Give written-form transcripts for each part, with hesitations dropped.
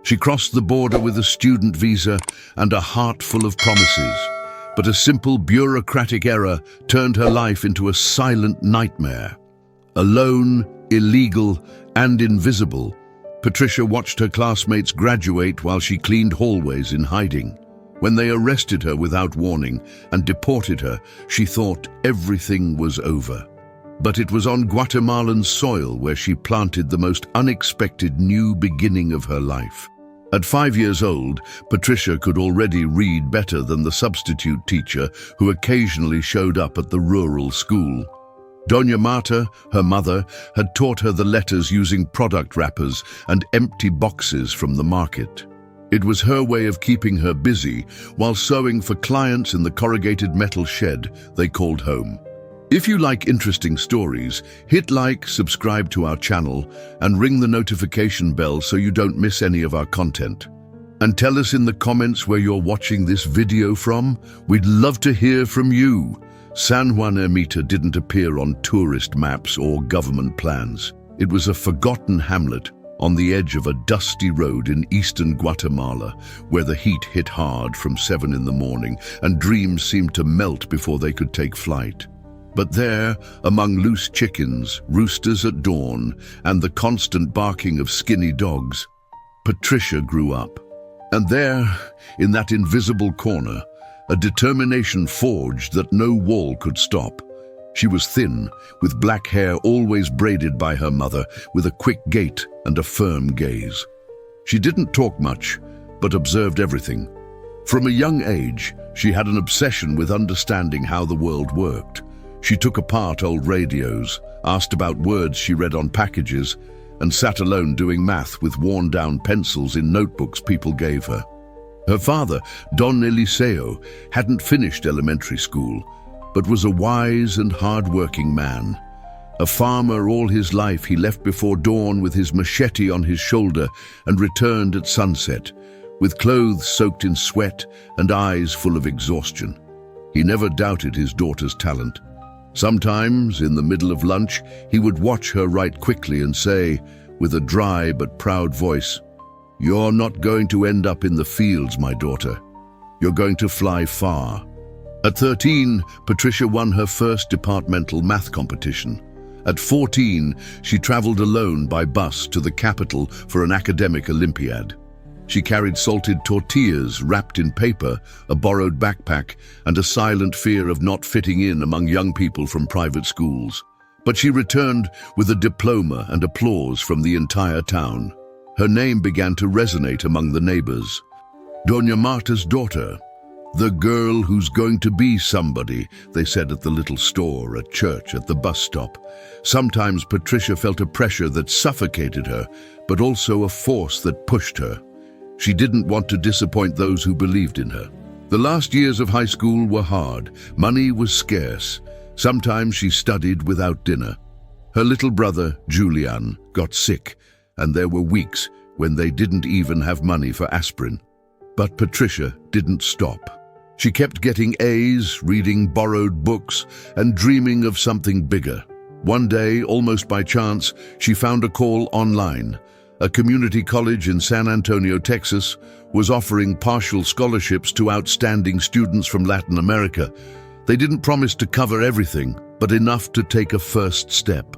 She crossed the border with a student visa and a heart full of promises. But a simple bureaucratic error turned her life into a silent nightmare. Alone, illegal, and invisible, Patricia watched her classmates graduate while she cleaned hallways in hiding. When they arrested her without warning and deported her, she thought everything was over. But it was on Guatemalan soil where she planted the most unexpected new beginning of her life. At 5 years old, Patricia could already read better than the substitute teacher who occasionally showed up at the rural school. Doña Marta, her mother, had taught her the letters using product wrappers and empty boxes from the market. It was her way of keeping her busy while sewing for clients in the corrugated metal shed they called home. If you like interesting stories, hit like, subscribe to our channel, and ring the notification bell so you don't miss any of our content. And tell us in the comments where you're watching this video from. We'd love to hear from you. San Juan Ermita didn't appear on tourist maps or government plans. It was a forgotten hamlet on the edge of a dusty road in eastern Guatemala, where the heat hit hard from 7 in the morning and dreams seemed to melt before they could take flight. But there, among loose chickens, roosters at dawn, and the constant barking of skinny dogs, Patricia grew up. And there, in that invisible corner, a determination forged that no wall could stop. She was thin, with black hair always braided by her mother, with a quick gait and a firm gaze. She didn't talk much, but observed everything. From a young age, she had an obsession with understanding how the world worked. She took apart old radios, asked about words she read on packages, and sat alone doing math with worn-down pencils in notebooks people gave her. Her father, Don Eliseo, hadn't finished elementary school, but was a wise and hard-working man. A farmer all his life, he left before dawn with his machete on his shoulder and returned at sunset, with clothes soaked in sweat and eyes full of exhaustion. He never doubted his daughter's talent. Sometimes, in the middle of lunch, he would watch her write quickly and say, with a dry but proud voice, "You're not going to end up in the fields, my daughter. You're going to fly far." At 13, Patricia won her first departmental math competition. At 14, she traveled alone by bus to the capital for an academic Olympiad. She carried salted tortillas wrapped in paper, a borrowed backpack, and a silent fear of not fitting in among young people from private schools. But she returned with a diploma and applause from the entire town. Her name began to resonate among the neighbors. Doña Marta's daughter, the girl who's going to be somebody, they said at the little store, at church, at the bus stop. Sometimes Patricia felt a pressure that suffocated her, but also a force that pushed her. She didn't want to disappoint those who believed in her. The last years of high school were hard. Money was scarce. Sometimes she studied without dinner. Her little brother, Julian, got sick, and there were weeks when they didn't even have money for aspirin. But Patricia didn't stop. She kept getting A's, reading borrowed books, and dreaming of something bigger. One day, almost by chance, she found a call online. A community college in San Antonio, Texas, was offering partial scholarships to outstanding students from Latin America. They didn't promise to cover everything, but enough to take a first step.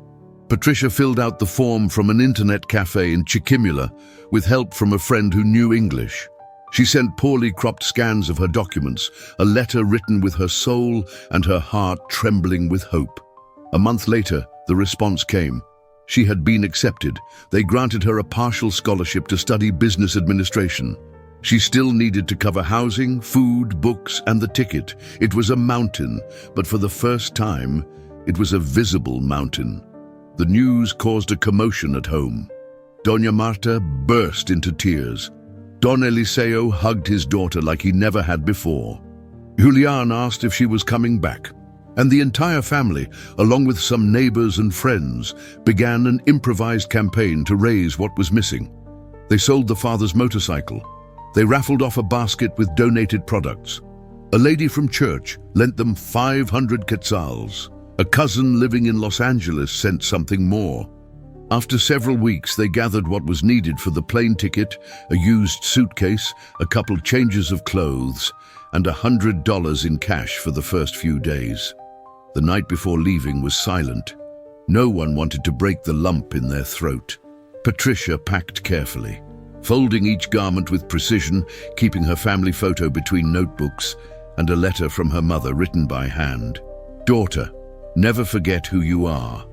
Patricia filled out the form from an internet cafe in Chiquimula with help from a friend who knew English. She sent poorly cropped scans of her documents, a letter written with her soul and her heart trembling with hope. A month later, the response came. She had been accepted. They granted her a partial scholarship to study business administration. She still needed to cover housing, food, books, and the ticket. It was a mountain, but for the first time, it was a visible mountain. The news caused a commotion at home. Doña Marta burst into tears. Don Eliseo hugged his daughter like he never had before. Julian asked if she was coming back. And the entire family, along with some neighbors and friends, began an improvised campaign to raise what was missing. They sold the father's motorcycle. They raffled off a basket with donated products. A lady from church lent them 500 quetzals. A cousin living in Los Angeles sent something more. After several weeks, they gathered what was needed for the plane ticket, a used suitcase, a couple changes of clothes, and $100 in cash for the first few days. The night before leaving was silent. No one wanted to break the lump in their throat. Patricia packed carefully, folding each garment with precision, keeping her family photo between notebooks, and a letter from her mother written by hand. "Daughter, never forget who you are.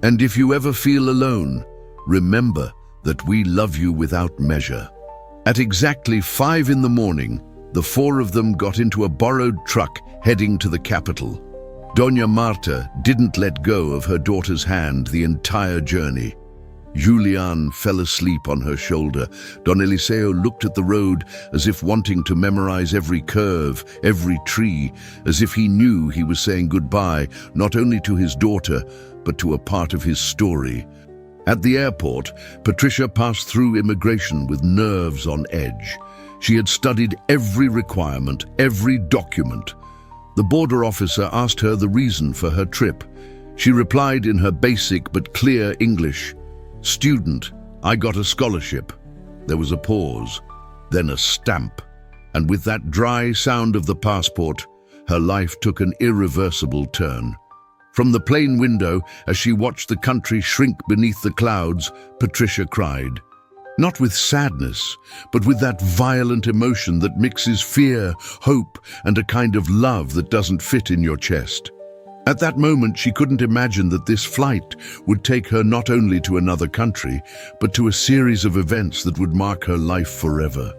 And if you ever feel alone, remember that we love you without measure." At exactly 5 in the morning, the 4 of them got into a borrowed truck heading to the capital. Doña Marta didn't let go of her daughter's hand the entire journey. Julian fell asleep on her shoulder. Don Eliseo looked at the road as if wanting to memorize every curve, every tree, as if he knew he was saying goodbye not only to his daughter, but to a part of his story. At the airport, Patricia passed through immigration with nerves on edge. She had studied every requirement, every document. The border officer asked her the reason for her trip. She replied in her basic but clear English, "Student, I got a scholarship." There was a pause, then a stamp, and with that dry sound of the passport, her life took an irreversible turn. From the plane window, as she watched the country shrink beneath the clouds, Patricia cried. Not with sadness, but with that violent emotion that mixes fear, hope, and a kind of love that doesn't fit in your chest. At that moment, she couldn't imagine that this flight would take her not only to another country, but to a series of events that would mark her life forever.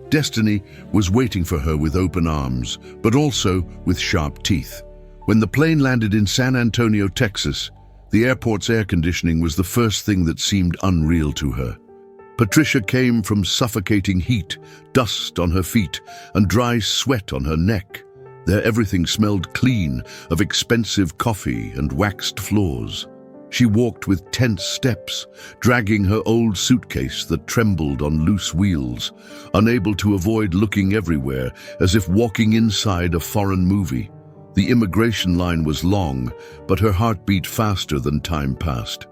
Destiny was waiting for her with open arms, but also with sharp teeth. When the plane landed in San Antonio, Texas, the airport's air conditioning was the first thing that seemed unreal to her. Patricia came from suffocating heat, dust on her feet, and dry sweat on her neck. There everything smelled clean, of expensive coffee and waxed floors. She walked with tense steps, dragging her old suitcase that trembled on loose wheels, unable to avoid looking everywhere, as if walking inside a foreign movie. The immigration line was long, but her heart beat faster than time passed.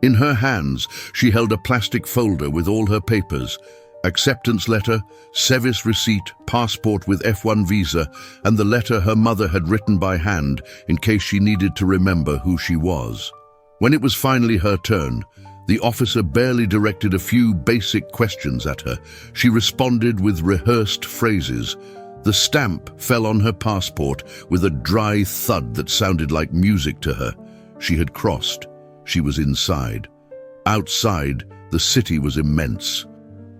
In her hands, she held a plastic folder with all her papers, acceptance letter, service receipt, passport with F1 visa, and the letter her mother had written by hand in case she needed to remember who she was. When it was finally her turn, the officer barely directed a few basic questions at her. She responded with rehearsed phrases. The stamp fell on her passport with a dry thud that sounded like music to her. She had crossed. She was inside. Outside, the city was immense.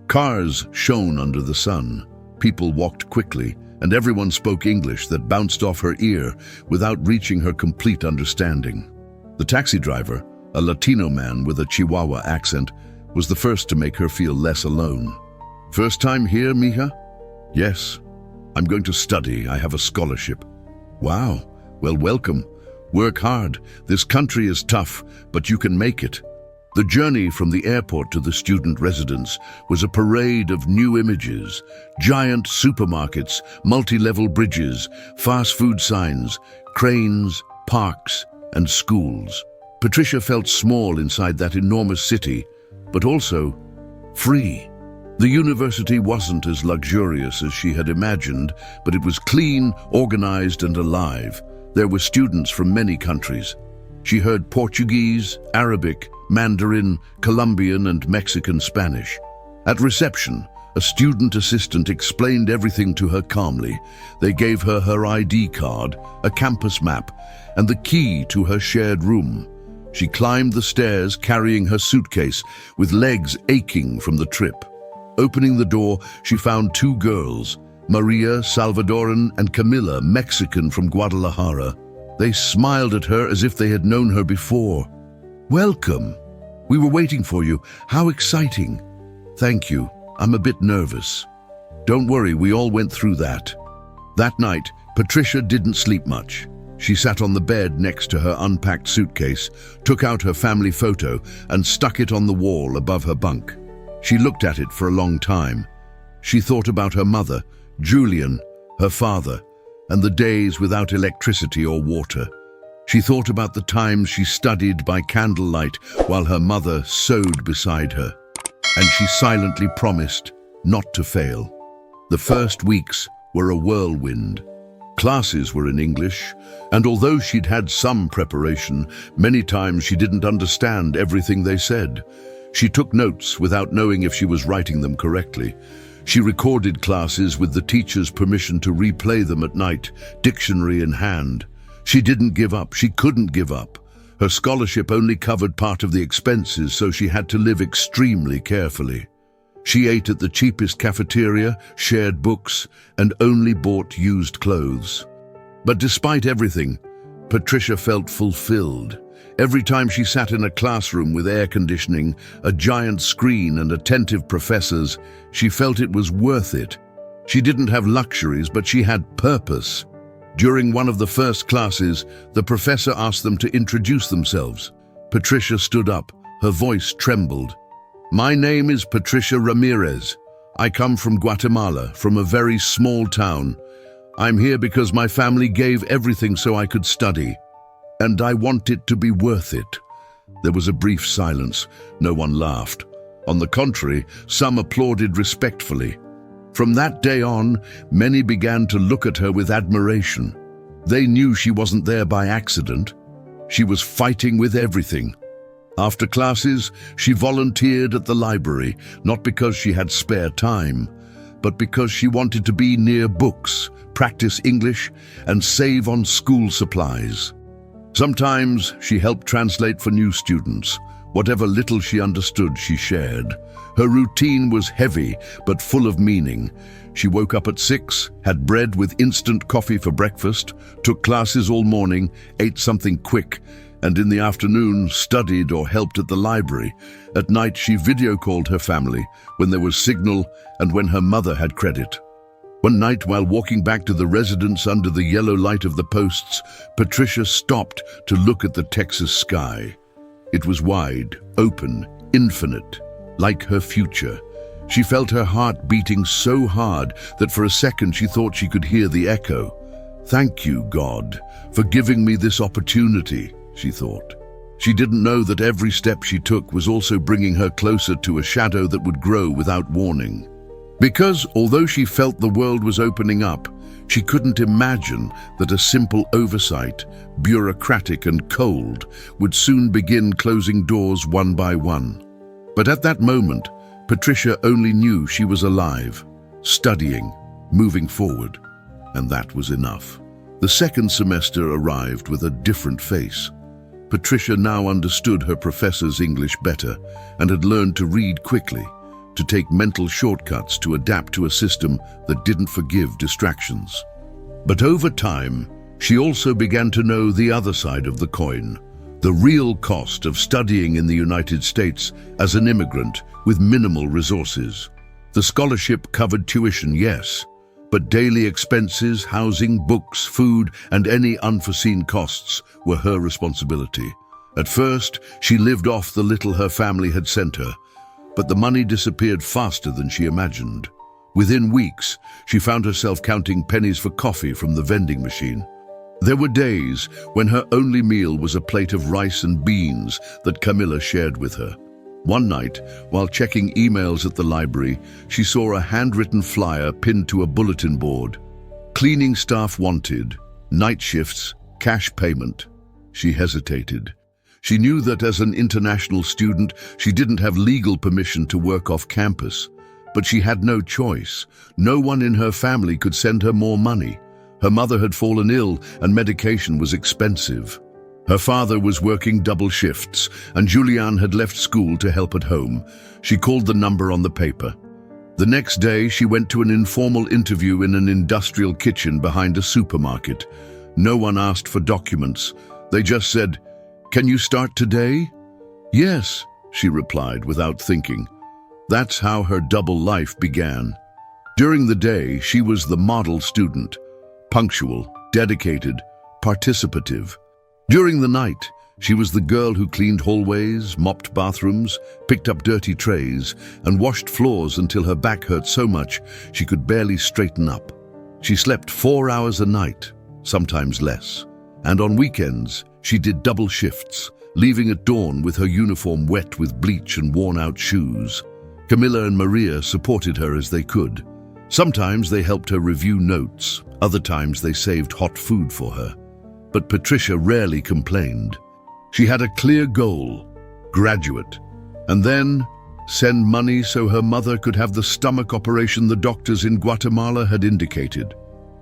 Cars shone under the sun. People walked quickly, and everyone spoke English that bounced off her ear without reaching her complete understanding. The taxi driver, a Latino man with a Chihuahua accent, was the first to make her feel less alone. "First time here, mija?" "Yes. I'm going to study. I have a scholarship." "Wow. Well, welcome. Work hard. This country is tough, but you can make it." The journey from the airport to the student residence was a parade of new images: giant supermarkets, multi-level bridges, fast food signs, cranes, parks, and schools. Patricia felt small inside that enormous city, but also free. The university wasn't as luxurious as she had imagined, but it was clean, organized, and alive. There were students from many countries. She heard Portuguese, Arabic, Mandarin, Colombian, and Mexican Spanish. At reception, a student assistant explained everything to her calmly. They gave her her ID card, a campus map, and the key to her shared room. She climbed the stairs carrying her suitcase, with legs aching from the trip. Opening the door, she found 2 girls, Maria, Salvadoran, and Camila, Mexican from Guadalajara. They smiled at her as if they had known her before. "Welcome. We were waiting for you. How exciting." "Thank you. I'm a bit nervous." "Don't worry, we all went through that." That night, Patricia didn't sleep much. She sat on the bed next to her unpacked suitcase, took out her family photo, and stuck it on the wall above her bunk. She looked at it for a long time. She thought about her mother, Julian, her father, and the days without electricity or water. She thought about the times she studied by candlelight while her mother sewed beside her, and she silently promised not to fail. The first weeks were a whirlwind. Classes were in English, and although she'd had some preparation, many times she didn't understand everything they said. She took notes without knowing if she was writing them correctly. She recorded classes with the teacher's permission to replay them at night, dictionary in hand. She didn't give up. She couldn't give up. Her scholarship only covered part of the expenses, so she had to live extremely carefully. She ate at the cheapest cafeteria, shared books, and only bought used clothes. But despite everything, Patricia felt fulfilled. Every time she sat in a classroom with air conditioning, a giant screen, and attentive professors, she felt it was worth it. She didn't have luxuries, but she had purpose. During one of the first classes, the professor asked them to introduce themselves. Patricia stood up. Her voice trembled. "My name is Patricia Ramirez. I come from Guatemala, from a very small town. I'm here because my family gave everything so I could study, and I want it to be worth it." There was a brief silence. No one laughed. On the contrary, some applauded respectfully. From that day on, many began to look at her with admiration. They knew she wasn't there by accident. She was fighting with everything. After classes, she volunteered at the library, not because she had spare time, but because she wanted to be near books, practice English, and save on school supplies. Sometimes she helped translate for new students. Whatever little she understood, she shared. Her routine was heavy, but full of meaning. She woke up at 6, had bread with instant coffee for breakfast, took classes all morning, ate something quick, and in the afternoon studied or helped at the library. At night she video called her family when there was signal and when her mother had credit. One night, while walking back to the residence under the yellow light of the posts, Patricia stopped to look at the Texas sky. It was wide, open, infinite, like her future. She felt her heart beating so hard that for a second she thought she could hear the echo. "Thank you, God, for giving me this opportunity," she thought. She didn't know that every step she took was also bringing her closer to a shadow that would grow without warning. Because, although she felt the world was opening up, she couldn't imagine that a simple oversight, bureaucratic and cold, would soon begin closing doors one by one. But at that moment, Patricia only knew she was alive, studying, moving forward, and that was enough. The second semester arrived with a different face. Patricia now understood her professor's English better and had learned to read quickly, to take mental shortcuts to adapt to a system that didn't forgive distractions. But over time, she also began to know the other side of the coin, the real cost of studying in the United States as an immigrant with minimal resources. The scholarship covered tuition, yes, but daily expenses, housing, books, food, and any unforeseen costs were her responsibility. At first, she lived off the little her family had sent her, but the money disappeared faster than she imagined. Within weeks, she found herself counting pennies for coffee from the vending machine. There were days when her only meal was a plate of rice and beans that Camilla shared with her. One night, while checking emails at the library, she saw a handwritten flyer pinned to a bulletin board. Cleaning staff wanted, night shifts, cash payment. She hesitated. She knew that as an international student, she didn't have legal permission to work off campus. But she had no choice. No one in her family could send her more money. Her mother had fallen ill and medication was expensive. Her father was working double shifts and Julianne had left school to help at home. She called the number on the paper. The next day, she went to an informal interview in an industrial kitchen behind a supermarket. No one asked for documents. They just said, "Can you start today?" "Yes," she replied without thinking. That's how her double life began. During the day, she was the model student, punctual, dedicated, participative. During the night, she was the girl who cleaned hallways, mopped bathrooms, picked up dirty trays, and washed floors until her back hurt so much she could barely straighten up. She slept 4 hours a night, sometimes less, and on weekends, She did double shifts, leaving at dawn with her uniform wet with bleach and worn-out shoes. Camilla and Maria supported her as they could. Sometimes they helped her review notes, other times they saved hot food for her. But Patricia rarely complained. She had a clear goal: graduate. And then send money so her mother could have the stomach operation the doctors in Guatemala had indicated.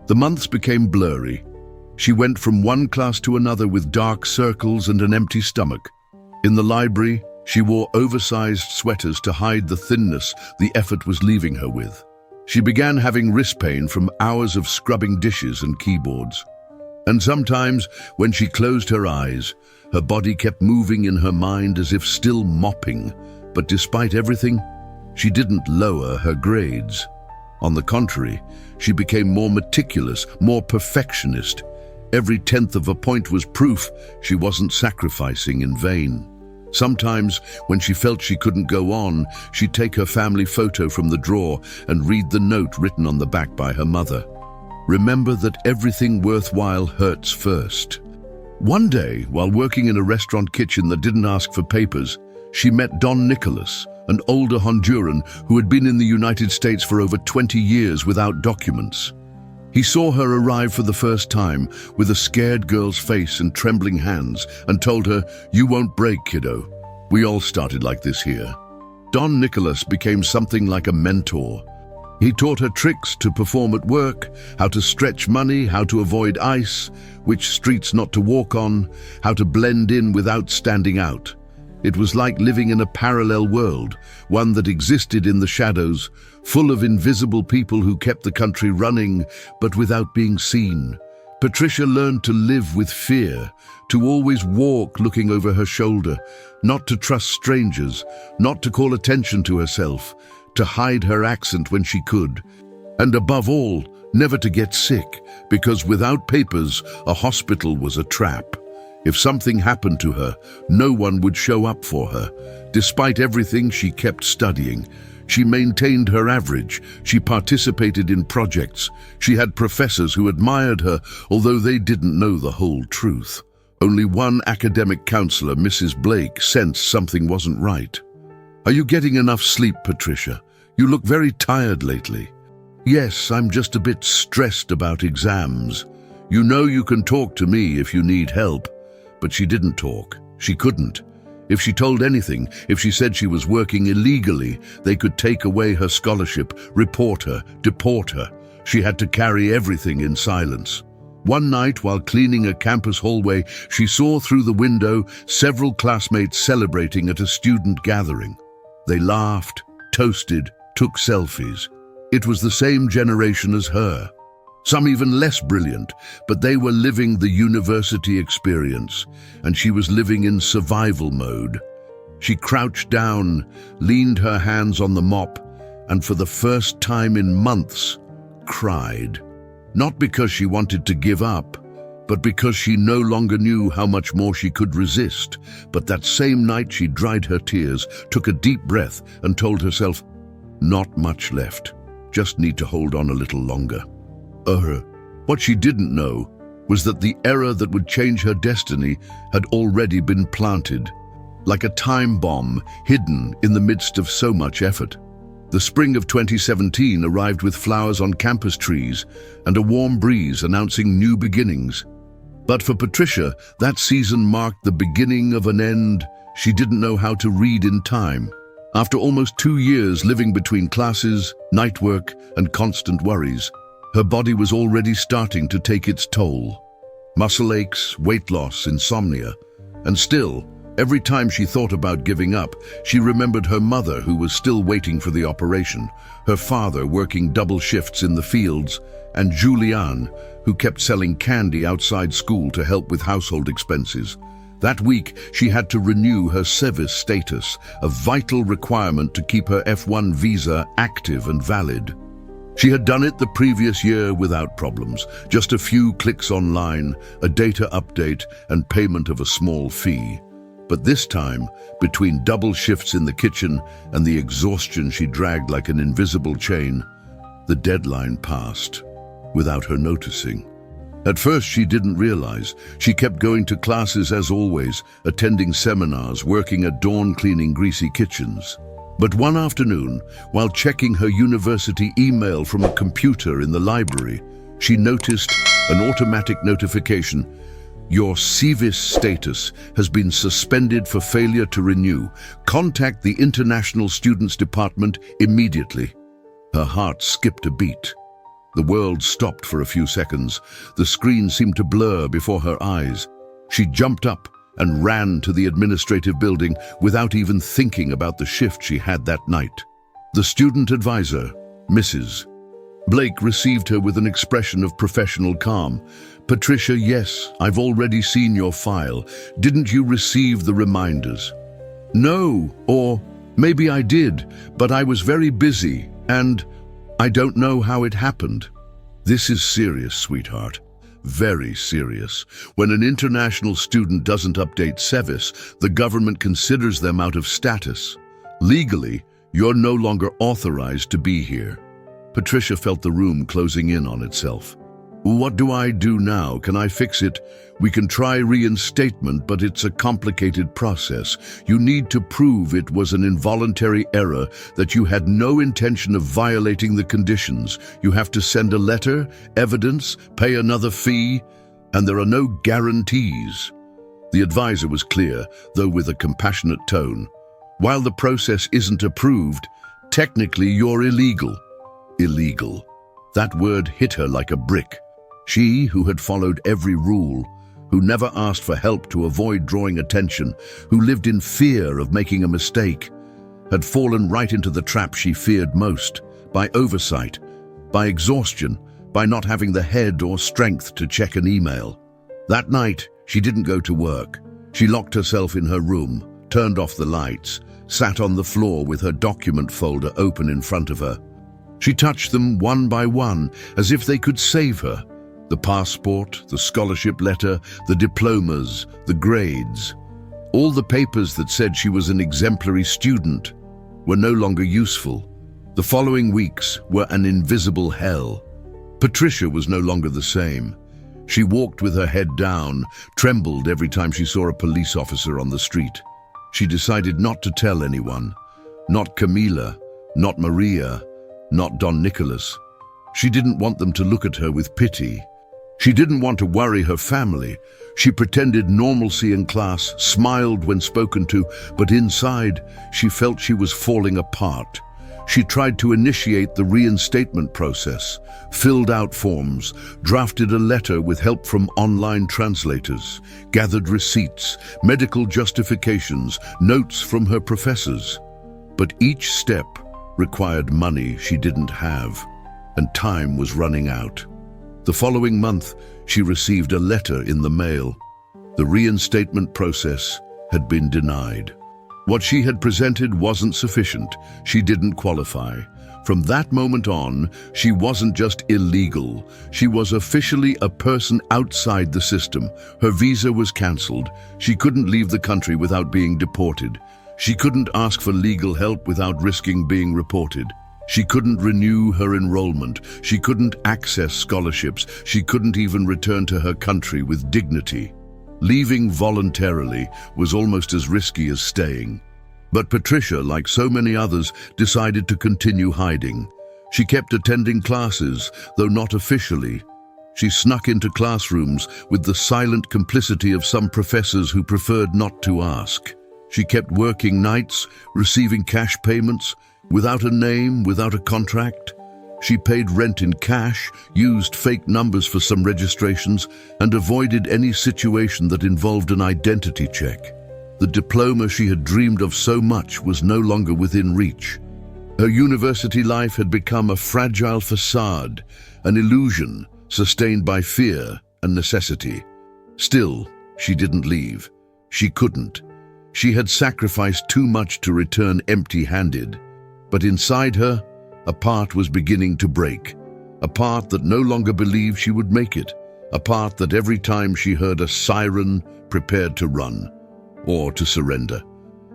The months became blurry. She went from one class to another with dark circles and an empty stomach. In the library, she wore oversized sweaters to hide the thinness the effort was leaving her with. She began having wrist pain from hours of scrubbing dishes and keyboards. And sometimes, when she closed her eyes, her body kept moving in her mind as if still mopping. But despite everything, she didn't lower her grades. On the contrary, she became more meticulous, more perfectionist. Every tenth of a point was proof she wasn't sacrificing in vain. Sometimes, when she felt she couldn't go on, she'd take her family photo from the drawer and read the note written on the back by her mother. Remember that everything worthwhile hurts first. One day, while working in a restaurant kitchen that didn't ask for papers, she met Don Nicholas, an older Honduran who had been in the United States for over 20 years without documents. He saw her arrive for the first time with a scared girl's face and trembling hands and told her, "You won't break, kiddo. We all started like this here." Don Nicholas became something like a mentor. He taught her tricks to perform at work, how to stretch money, how to avoid ice, which streets not to walk on, how to blend in without standing out. It was like living in a parallel world, one that existed in the shadows, full of invisible people who kept the country running, but without being seen. Patricia learned to live with fear, to always walk looking over her shoulder, not to trust strangers, not to call attention to herself, to hide her accent when she could, and above all, never to get sick, because without papers, a hospital was a trap. If something happened to her, no one would show up for her. Despite everything, she kept studying. She maintained her average. She participated in projects. She had professors who admired her, although they didn't know the whole truth. Only one academic counselor, Mrs. Blake, sensed something wasn't right. "Are you getting enough sleep, Patricia? You look very tired lately." "Yes, I'm just a bit stressed about exams. You know you can talk to me if you need help." But she didn't talk. She couldn't. If she told anything, if she said she was working illegally, they could take away her scholarship, report her, deport her. She had to carry everything in silence. One night, while cleaning a campus hallway, she saw through the window several classmates celebrating at a student gathering. They laughed, toasted, took selfies. It was the same generation as her. Some even less brilliant, but they were living the university experience, and she was living in survival mode. She crouched down, leaned her hands on the mop, and for the first time in months, cried. Not because she wanted to give up, but because she no longer knew how much more she could resist. But that same night she dried her tears, took a deep breath, and told herself, "Not much left. Just need to hold on a little longer." What she didn't know was that the error that would change her destiny had already been planted, like a time bomb hidden in the midst of so much effort. The spring of 2017 arrived with flowers on campus trees and a warm breeze announcing new beginnings. But for Patricia, that season marked the beginning of an end she didn't know how to read in time. After almost 2 years living between classes, night work, and constant worries, her body was already starting to take its toll. Muscle aches, weight loss, insomnia. And still, every time she thought about giving up, she remembered her mother who was still waiting for the operation, her father working double shifts in the fields, and Julianne, who kept selling candy outside school to help with household expenses. That week, she had to renew her service status, a vital requirement to keep her F1 visa active and valid. She had done it the previous year without problems, just a few clicks online, a data update, and payment of a small fee. But this time, between double shifts in the kitchen and the exhaustion she dragged like an invisible chain, the deadline passed without her noticing. At first she didn't realize. She kept going to classes as always, attending seminars, working at dawn cleaning greasy kitchens. But one afternoon, while checking her university email from a computer in the library, she noticed an automatic notification. Your CVIS status has been suspended for failure to renew. Contact the International Students Department immediately. Her heart skipped a beat. The world stopped for a few seconds. The screen seemed to blur before her eyes. She jumped up and ran to the administrative building without even thinking about the shift she had that night. The student advisor, Mrs. Blake, received her with an expression of professional calm. Patricia, yes, I've already seen your file. Didn't you receive the reminders? No, or maybe I did, but I was very busy and I don't know how it happened. This is serious, sweetheart. Very serious. When an international student doesn't update CVIS, the government considers them out of status. Legally, you're no longer authorized to be here. Patricia felt the room closing in on itself. What do I do now? Can I fix it? We can try reinstatement, but it's a complicated process. You need to prove it was an involuntary error, that you had no intention of violating the conditions. You have to send a letter, evidence, pay another fee, and there are no guarantees. The advisor was clear, though with a compassionate tone. While the process isn't approved, technically you're illegal. Illegal. That word hit her like a brick. She, who had followed every rule, who never asked for help to avoid drawing attention, who lived in fear of making a mistake, had fallen right into the trap she feared most, by oversight, by exhaustion, by not having the head or strength to check an email. That night, she didn't go to work. She locked herself in her room, turned off the lights, sat on the floor with her document folder open in front of her. She touched them one by one, as if they could save her. The passport, the scholarship letter, the diplomas, the grades. All the papers that said she was an exemplary student were no longer useful. The following weeks were an invisible hell. Patricia was no longer the same. She walked with her head down, trembled every time she saw a police officer on the street. She decided not to tell anyone. Not Camila, not Maria, not Don Nicholas. She didn't want them to look at her with pity. She didn't want to worry her family. She pretended normalcy in class, smiled when spoken to, but inside, she felt she was falling apart. She tried to initiate the reinstatement process, filled out forms, drafted a letter with help from online translators, gathered receipts, medical justifications, notes from her professors. But each step required money she didn't have, and time was running out. The following month, she received a letter in the mail. The reinstatement process had been denied. What she had presented wasn't sufficient. She didn't qualify. From that moment on, she wasn't just illegal. She was officially a person outside the system. Her visa was cancelled. She couldn't leave the country without being deported. She couldn't ask for legal help without risking being reported. She couldn't renew her enrollment. She couldn't access scholarships. She couldn't even return to her country with dignity. Leaving voluntarily was almost as risky as staying. But Patricia, like so many others, decided to continue hiding. She kept attending classes, though not officially. She snuck into classrooms with the silent complicity of some professors who preferred not to ask. She kept working nights, receiving cash payments, without a name, without a contract. She paid rent in cash, used fake numbers for some registrations, and avoided any situation that involved an identity check. The diploma she had dreamed of so much was no longer within reach. Her university life had become a fragile facade, an illusion sustained by fear and necessity. Still, she didn't leave. She couldn't. She had sacrificed too much to return empty-handed. But inside her, a part was beginning to break. A part that no longer believed she would make it. A part that every time she heard a siren, prepared to run or to surrender.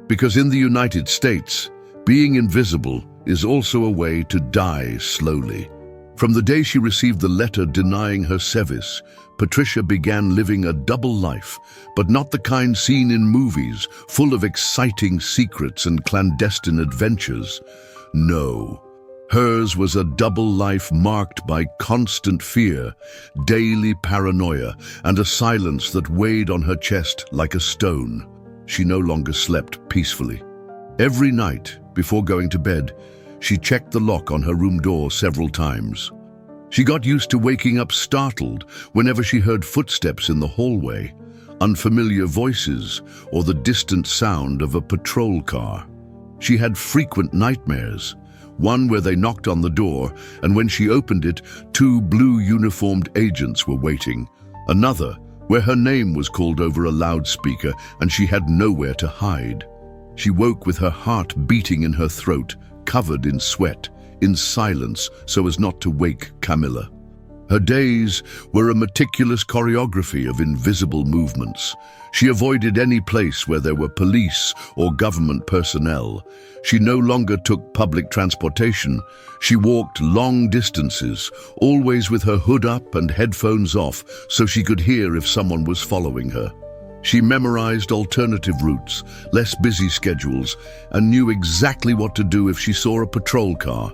Because in the United States, being invisible is also a way to die slowly. From the day she received the letter denying her service, Patricia began living a double life, but not the kind seen in movies, full of exciting secrets and clandestine adventures. No, hers was a double life marked by constant fear, daily paranoia, and a silence that weighed on her chest like a stone. She no longer slept peacefully. Every night, before going to bed, she checked the lock on her room door several times. She got used to waking up startled whenever she heard footsteps in the hallway, unfamiliar voices, or the distant sound of a patrol car. She had frequent nightmares, one where they knocked on the door, and when she opened it, two blue-uniformed agents were waiting. Another, where her name was called over a loudspeaker and she had nowhere to hide. She woke with her heart beating in her throat, covered in sweat, in silence so as not to wake Camilla. Her days were a meticulous choreography of invisible movements. She avoided any place where there were police or government personnel. She no longer took public transportation. She walked long distances, always with her hood up and headphones off so she could hear if someone was following her. She memorized alternative routes, less busy schedules, and knew exactly what to do if she saw a patrol car.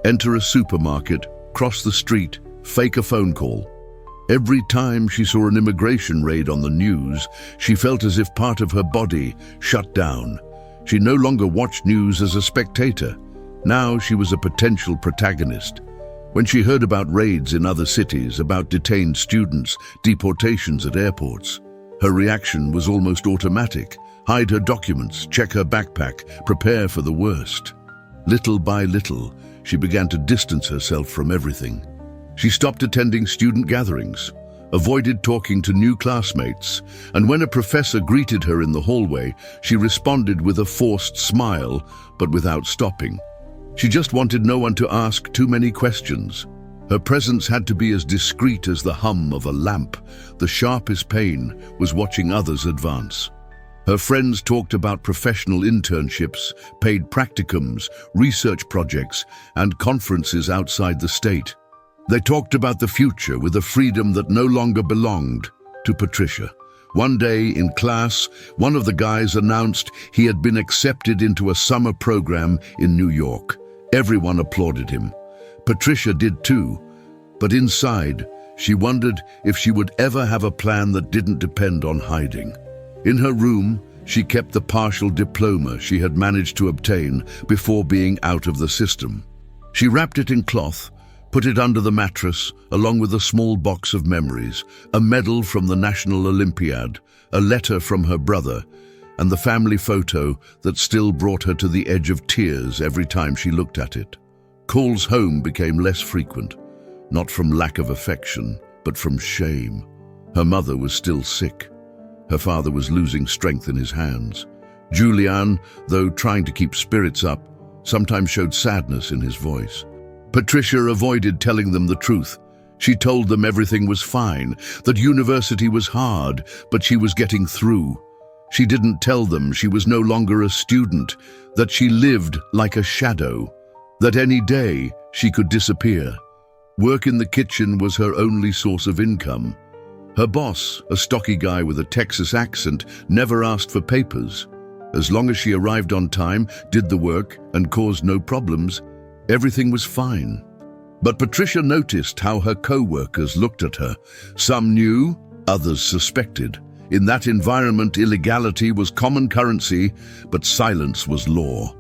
Enter a supermarket, cross the street, fake a phone call. Every time she saw an immigration raid on the news, she felt as if part of her body shut down. She no longer watched news as a spectator. Now she was a potential protagonist. When she heard about raids in other cities, about detained students, deportations at airports, her reaction was almost automatic. Hide her documents, check her backpack, prepare for the worst. Little by little, she began to distance herself from everything. She stopped attending student gatherings, avoided talking to new classmates, and when a professor greeted her in the hallway, she responded with a forced smile, but without stopping. She just wanted no one to ask too many questions. Her presence had to be as discreet as the hum of a lamp. The sharpest pain was watching others advance. Her friends talked about professional internships, paid practicums, research projects, and conferences outside the state. They talked about the future with a freedom that no longer belonged to Patricia. One day in class, one of the guys announced he had been accepted into a summer program in New York. Everyone applauded him. Patricia did too, but inside, she wondered if she would ever have a plan that didn't depend on hiding. In her room, she kept the partial diploma she had managed to obtain before being out of the system. She wrapped it in cloth, put it under the mattress, along with a small box of memories, a medal from the National Olympiad, a letter from her brother, and the family photo that still brought her to the edge of tears every time she looked at it. Calls home became less frequent, not from lack of affection, but from shame. Her mother was still sick. Her father was losing strength in his hands. Julian, though trying to keep spirits up, sometimes showed sadness in his voice. Patricia avoided telling them the truth. She told them everything was fine, that university was hard, but she was getting through. She didn't tell them she was no longer a student, that she lived like a shadow, that any day she could disappear. Work in the kitchen was her only source of income. Her boss, a stocky guy with a Texas accent, never asked for papers. As long as she arrived on time, did the work, and caused no problems, everything was fine. But Patricia noticed how her co-workers looked at her. Some knew, others suspected. In that environment, illegality was common currency, but silence was law.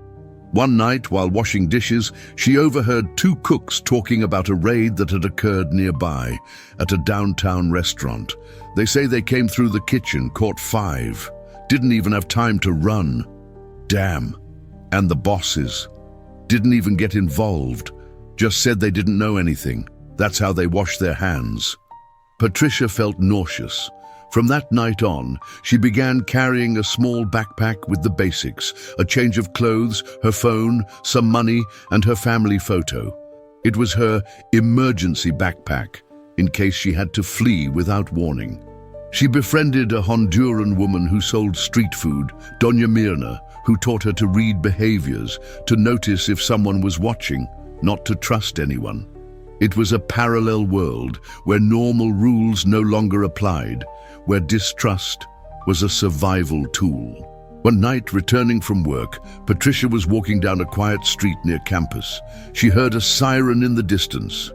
One night, while washing dishes, she overheard two cooks talking about a raid that had occurred nearby, at a downtown restaurant. They say they came through the kitchen, caught 5, didn't even have time to run. Damn. And the bosses didn't even get involved, just said they didn't know anything. That's how they washed their hands. Patricia felt nauseous. From that night on, she began carrying a small backpack with the basics, a change of clothes, her phone, some money, and her family photo. It was her emergency backpack, in case she had to flee without warning. She befriended a Honduran woman who sold street food, Doña Mirna, who taught her to read behaviors, to notice if someone was watching, not to trust anyone. It was a parallel world where normal rules no longer applied, where distrust was a survival tool. One night, returning from work, Patricia was walking down a quiet street near campus. She heard a siren in the distance.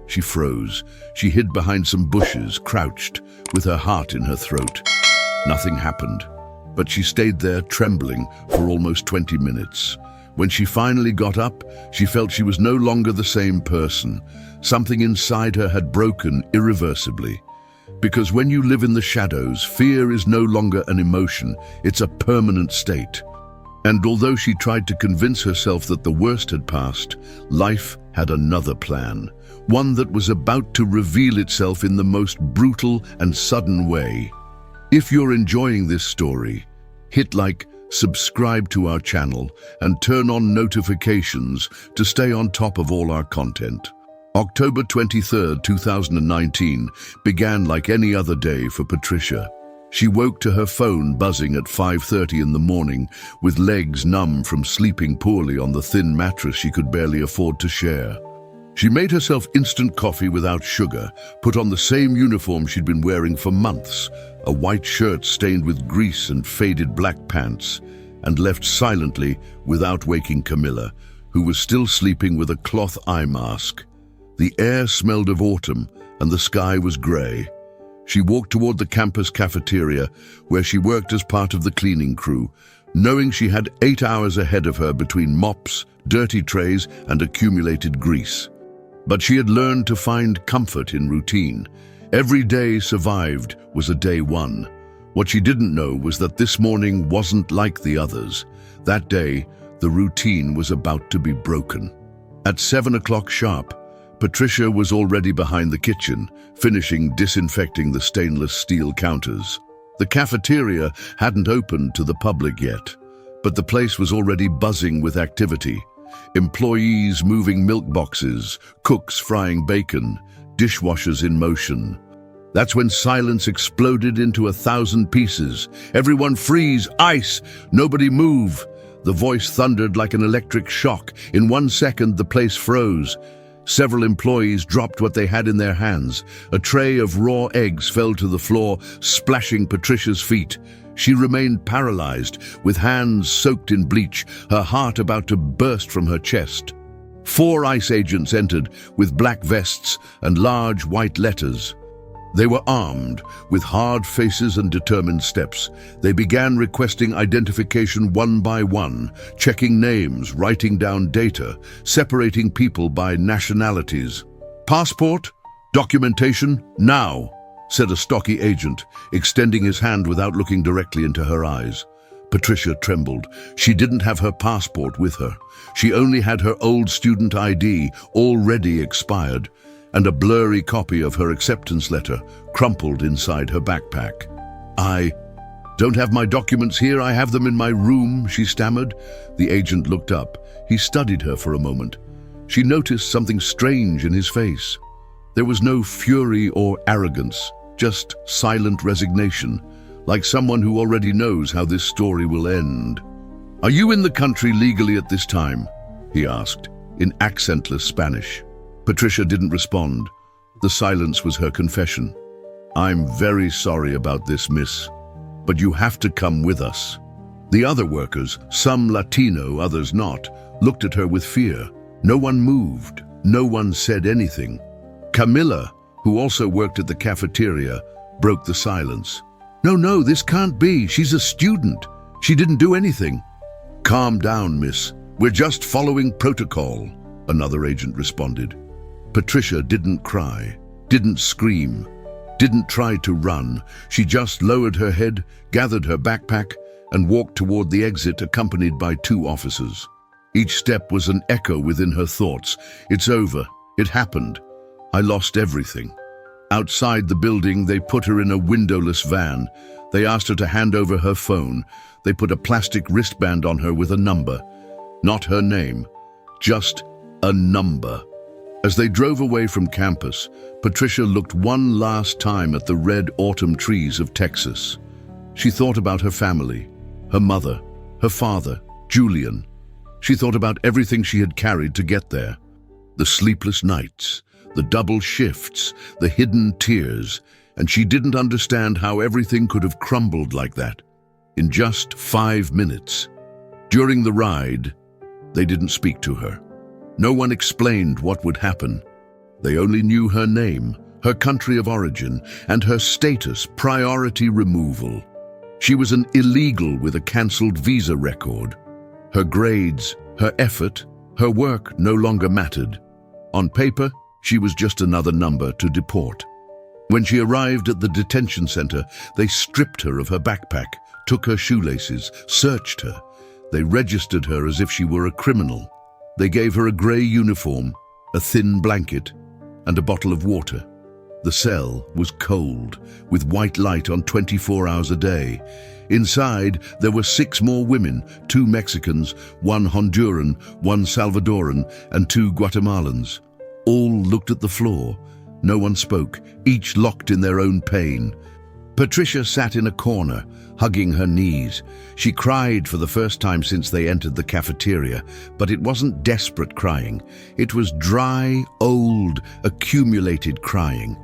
She froze. She hid behind some bushes, crouched, with her heart in her throat. Nothing happened, but she stayed there trembling for almost 20 minutes. When she finally got up, she felt she was no longer the same person. Something inside her had broken irreversibly. Because when you live in the shadows, fear is no longer an emotion, it's a permanent state. And although she tried to convince herself that the worst had passed, life had another plan, one that was about to reveal itself in the most brutal and sudden way. If you're enjoying this story, hit like, subscribe to our channel, and turn on notifications to stay on top of all our content. October 23rd, 2019 began like any other day for Patricia. She woke to her phone buzzing at 5:30 in the morning, with legs numb from sleeping poorly on the thin mattress she could barely afford to share. She made herself instant coffee without sugar, put on the same uniform she'd been wearing for months, a white shirt stained with grease and faded black pants, and left silently without waking Camilla, who was still sleeping with a cloth eye mask. The air smelled of autumn and the sky was grey. She walked toward the campus cafeteria, where she worked as part of the cleaning crew, knowing she had 8 hours ahead of her between mops, dirty trays, and accumulated grease. But she had learned to find comfort in routine. Every day survived was a day one. What she didn't know was that this morning wasn't like the others. That day, the routine was about to be broken. At 7 o'clock sharp, Patricia was already behind the kitchen, finishing disinfecting the stainless steel counters. The cafeteria hadn't opened to the public yet, but the place was already buzzing with activity. Employees moving milk boxes, cooks frying bacon, dishwashers in motion. That's when silence exploded into 1,000 pieces. Everyone freeze, ice, nobody move. The voice thundered like an electric shock. In 1 second, the place froze. Several employees dropped what they had in their hands. A tray of raw eggs fell to the floor, splashing Patricia's feet. She remained paralyzed, with hands soaked in bleach, her heart about to burst from her chest. 4 ICE agents entered, with black vests and large white letters. They were armed, with hard faces and determined steps. They began requesting identification one by one, checking names, writing down data, separating people by nationalities. "Passport? Documentation? Now!" said a stocky agent, extending his hand without looking directly into her eyes. Patricia trembled. She didn't have her passport with her. She only had her old student ID, already expired, and a blurry copy of her acceptance letter crumpled inside her backpack. "I don't have my documents here, I have them in my room," she stammered. The agent looked up. He studied her for a moment. She noticed something strange in his face. There was no fury or arrogance, just silent resignation, like someone who already knows how this story will end. "Are you in the country legally at this time?" he asked, in accentless Spanish. Patricia didn't respond. The silence was her confession. "I'm very sorry about this, miss, but you have to come with us." The other workers, some Latino, others not, looked at her with fear. No one moved. No one said anything. Camilla, who also worked at the cafeteria, broke the silence. No, this can't be. She's a student. She didn't do anything." "Calm down, miss. We're just following protocol," another agent responded. Patricia didn't cry, didn't scream, didn't try to run. She just lowered her head, gathered her backpack, and walked toward the exit accompanied by 2 officers. Each step was an echo within her thoughts. "It's over. It happened. I lost everything." Outside the building, they put her in a windowless van. They asked her to hand over her phone. They put a plastic wristband on her with a number. Not her name, just a number. As they drove away from campus, Patricia looked one last time at the red autumn trees of Texas. She thought about her family, her mother, her father, Julian. She thought about everything she had carried to get there. The sleepless nights, the double shifts, the hidden tears, and she didn't understand how everything could have crumbled like that in just 5 minutes. During the ride, they didn't speak to her. No one explained what would happen. They only knew her name, her country of origin, and her status, priority removal. She was an illegal with a cancelled visa record. Her grades, her effort, her work no longer mattered. On paper, she was just another number to deport. When she arrived at the detention center, they stripped her of her backpack, took her shoelaces, searched her. They registered her as if she were a criminal. They gave her a grey uniform, a thin blanket, and a bottle of water. The cell was cold, with white light on 24 hours a day. Inside, there were 6 more women, 2 Mexicans, 1 Honduran, 1 Salvadoran, and 2 Guatemalans. All looked at the floor. No one spoke, each locked in their own pain. Patricia sat in a corner, hugging her knees. She cried for the first time since they entered the cafeteria, but it wasn't desperate crying. It was dry, old, accumulated crying,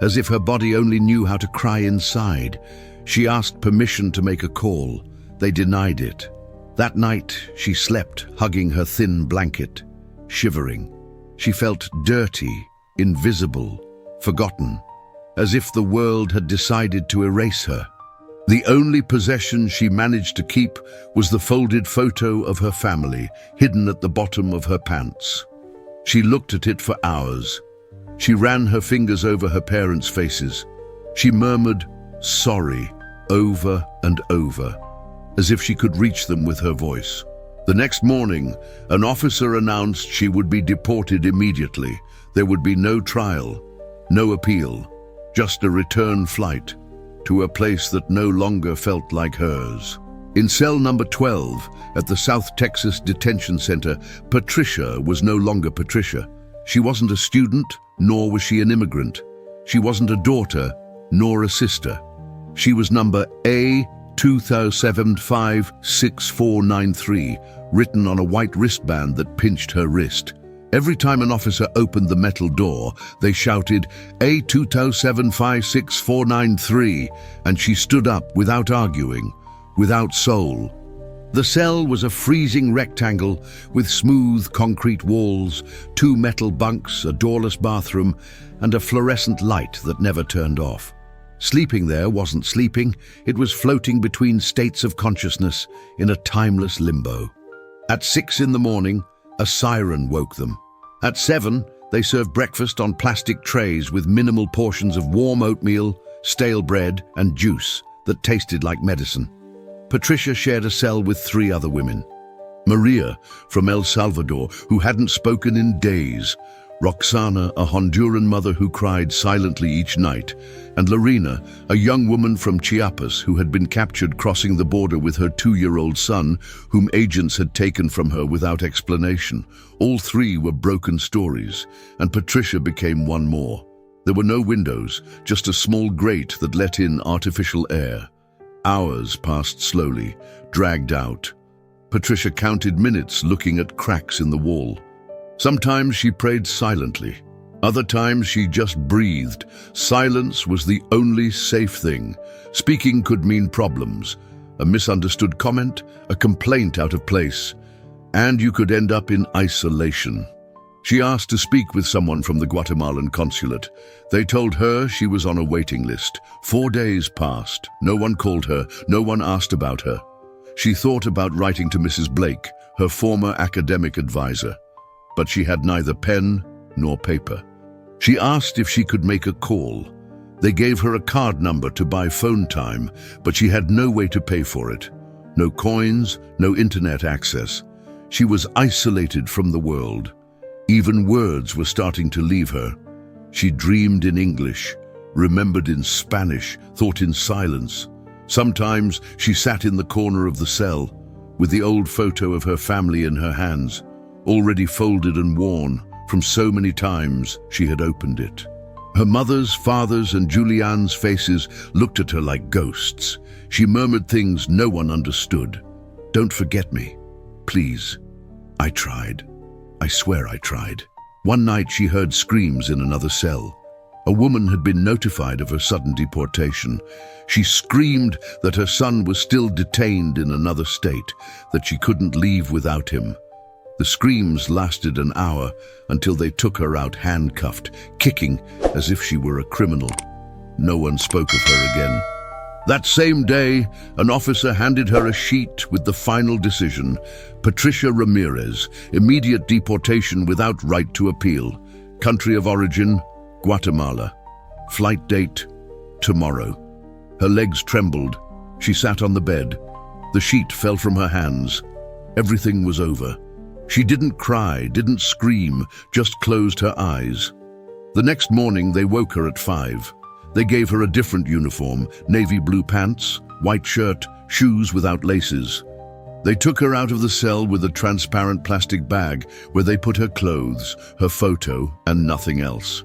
as if her body only knew how to cry inside. She asked permission to make a call. They denied it. That night, she slept, hugging her thin blanket, shivering. She felt dirty, invisible, forgotten, as if the world had decided to erase her. The only possession she managed to keep was the folded photo of her family, hidden at the bottom of her pants. She looked at it for hours. She ran her fingers over her parents' faces. She murmured, "Sorry," over and over, as if she could reach them with her voice. The next morning, an officer announced she would be deported immediately. There would be no trial, no appeal, just a return flight to a place that no longer felt like hers. In cell number 12 at the South Texas Detention Center, Patricia was no longer Patricia. She wasn't a student, nor was she an immigrant. She wasn't a daughter, nor a sister. She was number A20756493, written on a white wristband that pinched her wrist. Every time an officer opened the metal door, they shouted, "A20756493, and she stood up without arguing, without soul. The cell was a freezing rectangle with smooth concrete walls, 2 metal bunks, a doorless bathroom, and a fluorescent light that never turned off. Sleeping there wasn't sleeping, it was floating between states of consciousness in a timeless limbo. At 6 in the morning, a siren woke them. At 7, they served breakfast on plastic trays with minimal portions of warm oatmeal, stale bread, and juice that tasted like medicine. Patricia shared a cell with 3 other women. Maria, from El Salvador, who hadn't spoken in days. Roxana, a Honduran mother who cried silently each night, and Lorena, a young woman from Chiapas who had been captured crossing the border with her 2-year-old son, whom agents had taken from her without explanation. All 3 were broken stories, and Patricia became one more. There were no windows, just a small grate that let in artificial air. Hours passed slowly, dragged out. Patricia counted minutes looking at cracks in the wall. Sometimes she prayed silently. Other times she just breathed. Silence was the only safe thing. Speaking could mean problems, a misunderstood comment, a complaint out of place, and you could end up in isolation. She asked to speak with someone from the Guatemalan consulate. They told her she was on a waiting list. 4 days passed. No one called her. No one asked about her. She thought about writing to Mrs. Blake, her former academic advisor, but she had neither pen nor paper. She asked if she could make a call. They gave her a card number to buy phone time, but she had no way to pay for it. No coins, no internet access. She was isolated from the world. Even words were starting to leave her. She dreamed in English, remembered in Spanish, thought in silence. Sometimes she sat in the corner of the cell, with the old photo of her family in her hands, already folded and worn from so many times she had opened it. Her mother's, father's, and Julian's faces looked at her like ghosts. She murmured things no one understood. "Don't forget me, please. I tried. I swear I tried." One night she heard screams in another cell. A woman had been notified of her sudden deportation. She screamed that her son was still detained in another state, that she couldn't leave without him. The screams lasted an hour until they took her out handcuffed, kicking as if she were a criminal. No one spoke of her again. That same day, an officer handed her a sheet with the final decision: Patricia Ramirez, immediate deportation without right to appeal. Country of origin, Guatemala. Flight date, tomorrow. Her legs trembled. She sat on the bed. The sheet fell from her hands. Everything was over. She didn't cry, didn't scream, just closed her eyes. The next morning, they woke her at 5. They gave her a different uniform: navy blue pants, white shirt, shoes without laces. They took her out of the cell with a transparent plastic bag where they put her clothes, her photo, and nothing else.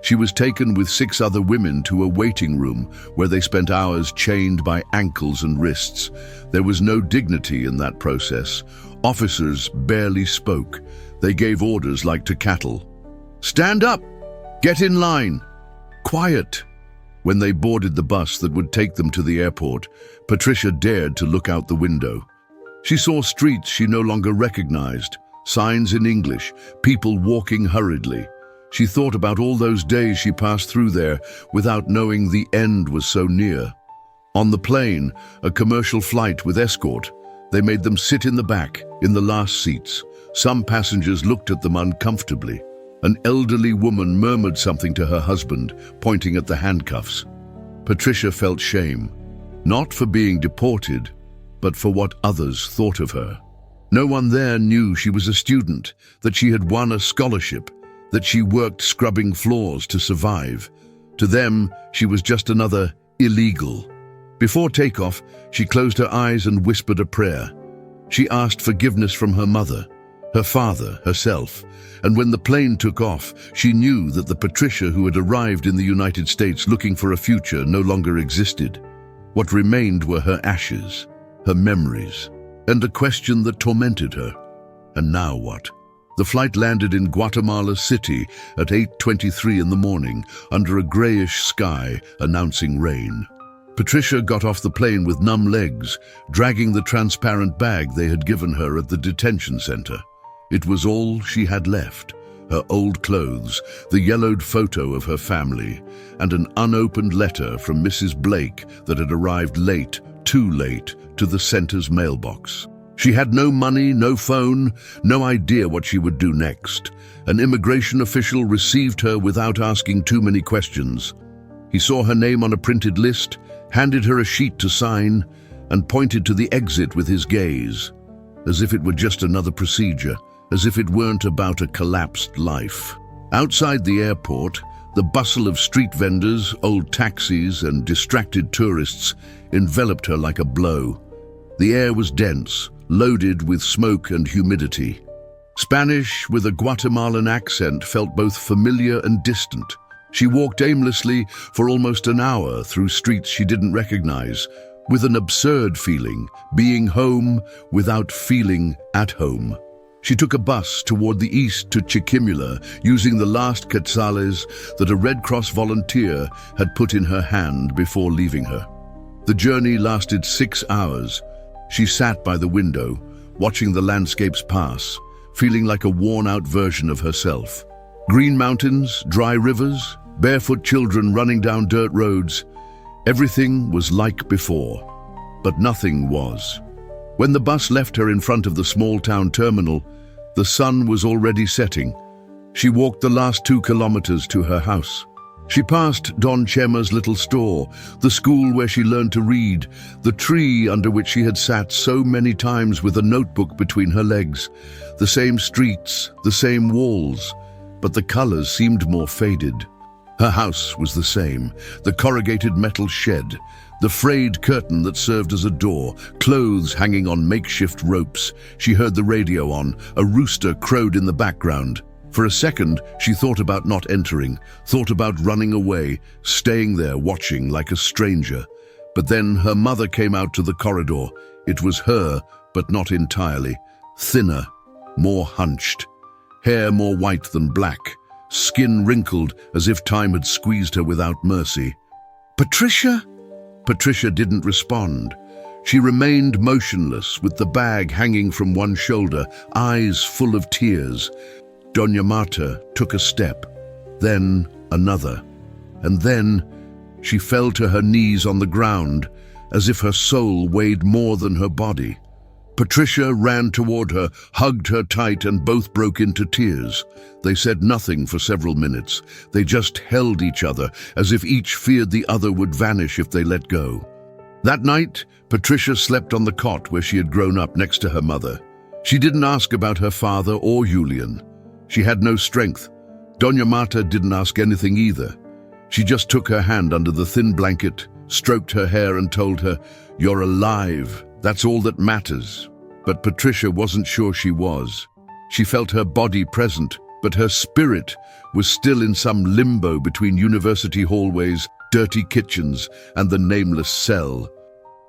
She was taken with 6 other women to a waiting room where they spent hours chained by ankles and wrists. There was no dignity in that process. Officers barely spoke. They gave orders like to cattle. Stand up! Get in line! Quiet! When they boarded the bus that would take them to the airport, Patricia dared to look out the window. She saw streets she no longer recognized, signs in English, people walking hurriedly. She thought about all those days she passed through there without knowing the end was so near. On the plane, a commercial flight with escort, they made them sit in the back, in the last seats. Some passengers looked at them uncomfortably. An elderly woman murmured something to her husband, pointing at the handcuffs. Patricia felt shame, not for being deported, but for what others thought of her. No one there knew she was a student, that she had won a scholarship, that she worked scrubbing floors to survive. To them, she was just another illegal. Before takeoff, she closed her eyes and whispered a prayer. She asked forgiveness from her mother, her father, herself, and when the plane took off, she knew that the Patricia who had arrived in the United States looking for a future no longer existed. What remained were her ashes, her memories, and a question that tormented her. And now what? The flight landed in Guatemala City at 8:23 in the morning, under a grayish sky announcing rain. Patricia got off the plane with numb legs, dragging the transparent bag they had given her at the detention center. It was all she had left: her old clothes, the yellowed photo of her family, and an unopened letter from Mrs. Blake that had arrived late, too late, to the center's mailbox. She had no money, no phone, no idea what she would do next. An immigration official received her without asking too many questions. He saw her name on a printed list, handed her a sheet to sign, and pointed to the exit with his gaze, as if it were just another procedure, as if it weren't about a collapsed life. Outside the airport, the bustle of street vendors, old taxis, and distracted tourists enveloped her like a blow. The air was dense, loaded with smoke and humidity. Spanish with a Guatemalan accent felt both familiar and distant. She walked aimlessly for almost an hour through streets she didn't recognize, with an absurd feeling, being home without feeling at home. She took a bus toward the east to Chiquimula, using the last quetzales that a Red Cross volunteer had put in her hand before leaving her. The journey lasted 6 hours. She sat by the window, watching the landscapes pass, feeling like a worn-out version of herself. Green mountains, dry rivers, barefoot children running down dirt roads. Everything was like before, but nothing was. When the bus left her in front of the small-town terminal, the sun was already setting. She walked the last 2 kilometers to her house. She passed Don Chema's little store, the school where she learned to read, the tree under which she had sat so many times with a notebook between her legs, the same streets, the same walls, but the colors seemed more faded. Her house was the same, the corrugated metal shed, the frayed curtain that served as a door, clothes hanging on makeshift ropes. She heard the radio on, a rooster crowed in the background. For a second, she thought about not entering, thought about running away, staying there watching like a stranger. But then her mother came out to the corridor. It was her, but not entirely. Thinner, more hunched. hair more white than black, skin wrinkled as if time had squeezed her without mercy. "Patricia?" Patricia didn't respond. She remained motionless, with the bag hanging from one shoulder, eyes full of tears. Doña Marta took a step, then another, and then she fell to her knees on the ground, as if her soul weighed more than her body. Patricia ran toward her, hugged her tight, and both broke into tears. They said nothing for several minutes. They just held each other, as if each feared the other would vanish if they let go. That night, Patricia slept on the cot where she had grown up next to her mother. She didn't ask about her father or Julian. She had no strength. Doña Marta didn't ask anything either. She just took her hand under the thin blanket, stroked her hair, and told her, "You're alive. That's all that matters." But Patricia wasn't sure she was. She felt her body present, but her spirit was still in some limbo between university hallways, dirty kitchens, and the nameless cell.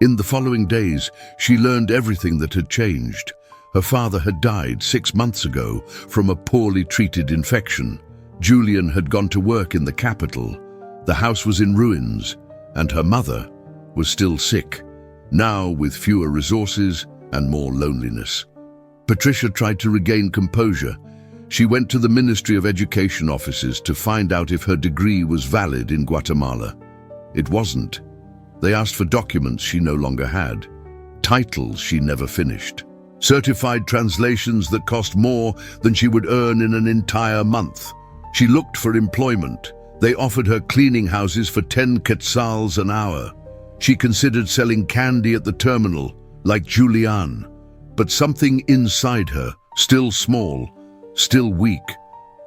In the following days, she learned everything that had changed. Her father had died 6 months ago from a poorly treated infection. Julian had gone to work in the capital. The house was in ruins, and her mother was still sick, now with fewer resources and more loneliness. Patricia tried to regain composure. She went to the Ministry of Education offices to find out if her degree was valid in Guatemala. It wasn't. They asked for documents she no longer had, titles she never finished, certified translations that cost more than she would earn in an entire month. She looked for employment. They offered her cleaning houses for 10 quetzals an hour. She considered selling candy at the terminal, like Julian. But something inside her, still small, still weak,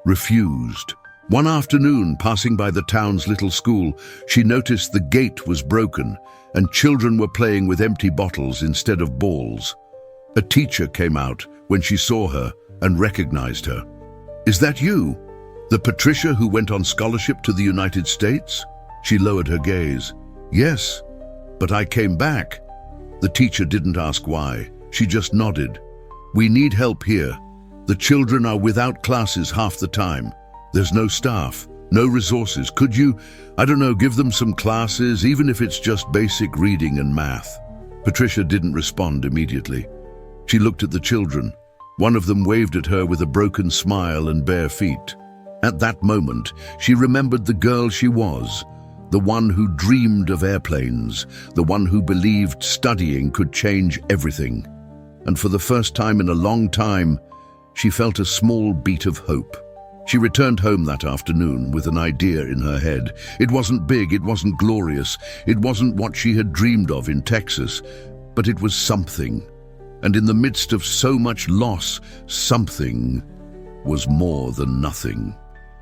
refused. One afternoon, passing by the town's little school, she noticed the gate was broken and children were playing with empty bottles instead of balls. A teacher came out when she saw her and recognized her. "Is that you? The Patricia who went on scholarship to the United States?" She lowered her gaze. "Yes, but I came back." The teacher didn't ask why. She just nodded. "We need help here. The children are without classes half the time. There's no staff, no resources. Could you, give them some classes, even if it's just basic reading and math?" Patricia didn't respond immediately. She looked at the children. One of them waved at her with a broken smile and bare feet. At that moment, she remembered the girl she was, the one who dreamed of airplanes, the one who believed studying could change everything. And for the first time in a long time, she felt a small beat of hope. She returned home that afternoon with an idea in her head. It wasn't big, it wasn't glorious, it wasn't what she had dreamed of in Texas, but it was something. And in the midst of so much loss, something was more than nothing.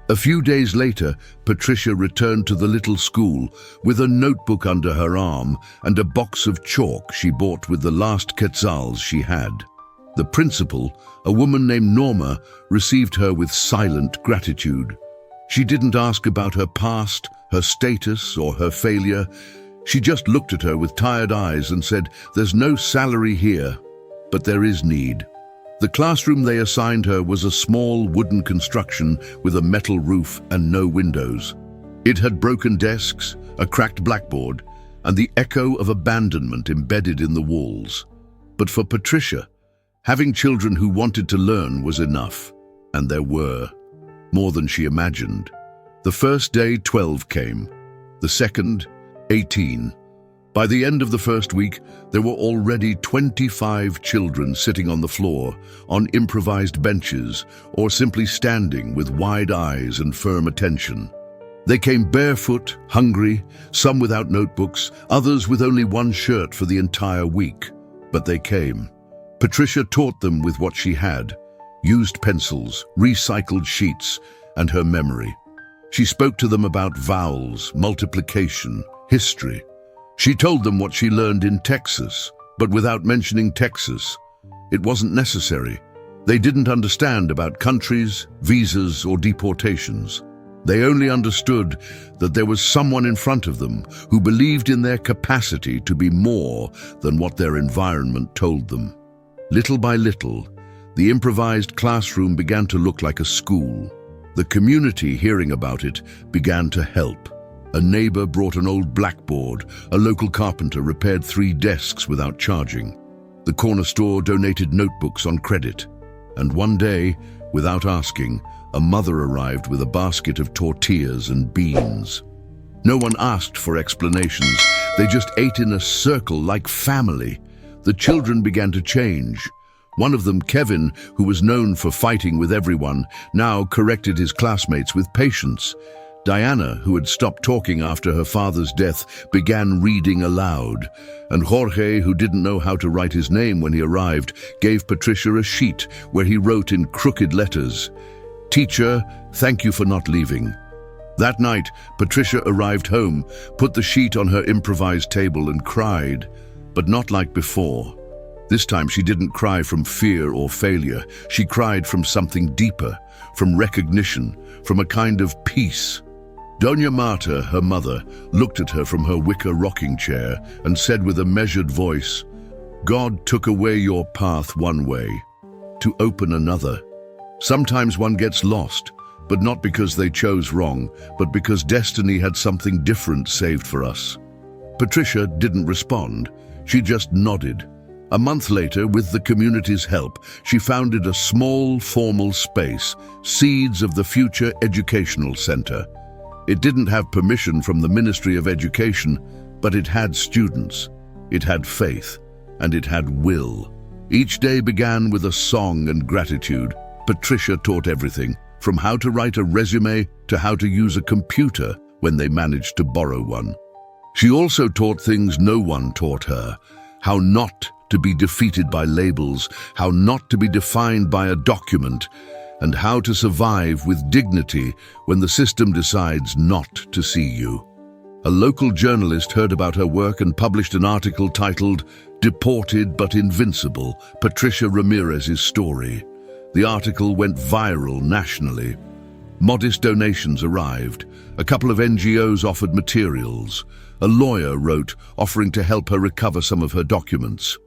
A few days later, Patricia returned to the little school with a notebook under her arm and a box of chalk she bought with the last quetzals she had. The principal, a woman named Norma, received her with silent gratitude. She didn't ask about her past, her status, or her failure. She just looked at her with tired eyes and said, "There's no salary here, but there is need." The classroom they assigned her was a small wooden construction with a metal roof and no windows. It had broken desks, a cracked blackboard, and the echo of abandonment embedded in the walls. But for Patricia, having children who wanted to learn was enough, and there were, more than she imagined. The first day, 12 came. The second, 18. By the end of the first week, there were already 25 children sitting on the floor, on improvised benches, or simply standing with wide eyes and firm attention. They came barefoot, hungry, some without notebooks, others with only one shirt for the entire week. But they came. Patricia taught them with what she had: used pencils, recycled sheets, and her memory. She spoke to them about vowels, multiplication, history. She told them what she learned in Texas, but without mentioning Texas. It wasn't necessary. They didn't understand about countries, visas, or deportations. They only understood that there was someone in front of them who believed in their capacity to be more than what their environment told them. Little by little, The improvised classroom began to look like a school. The community, hearing about it, began to help. A neighbor brought an old blackboard. A local carpenter repaired 3 desks without charging. The corner store donated notebooks on credit. And one day, without asking, a mother arrived with a basket of tortillas and beans. No one asked for explanations. They just ate in a circle like family. The children began to change. One of them, Kevin, who was known for fighting with everyone, now corrected his classmates with patience. Diana, who had stopped talking after her father's death, began reading aloud. And Jorge, who didn't know how to write his name when he arrived, gave Patricia a sheet where he wrote in crooked letters, "Teacher, thank you for not leaving." That night, Patricia arrived home, put the sheet on her improvised table and cried, but not like before. This time she didn't cry from fear or failure. She cried from something deeper, from recognition, from a kind of peace. Doña Marta, her mother, looked at her from her wicker rocking chair and said with a measured voice, "God took away your path one way, to open another. Sometimes one gets lost, but not because they chose wrong, but because destiny had something different saved for us." Patricia didn't respond. She just nodded. A month later, with the community's help, she founded a small, formal space, Seeds of the Future Educational Center. It didn't have permission from the Ministry of Education, but it had students, it had faith, and it had will. Each day began with a song and gratitude. Patricia taught everything, from how to write a resume to how to use a computer when they managed to borrow one. She also taught things no one taught her: how not to be defeated by labels, how not to be defined by a document, and how to survive with dignity when the system decides not to see you. A local journalist heard about her work and published an article titled "Deported but Invincible: Patricia Ramirez's Story." The article went viral nationally. Modest donations arrived. A couple of NGOs offered materials. A lawyer wrote, offering to help her recover some of her documents.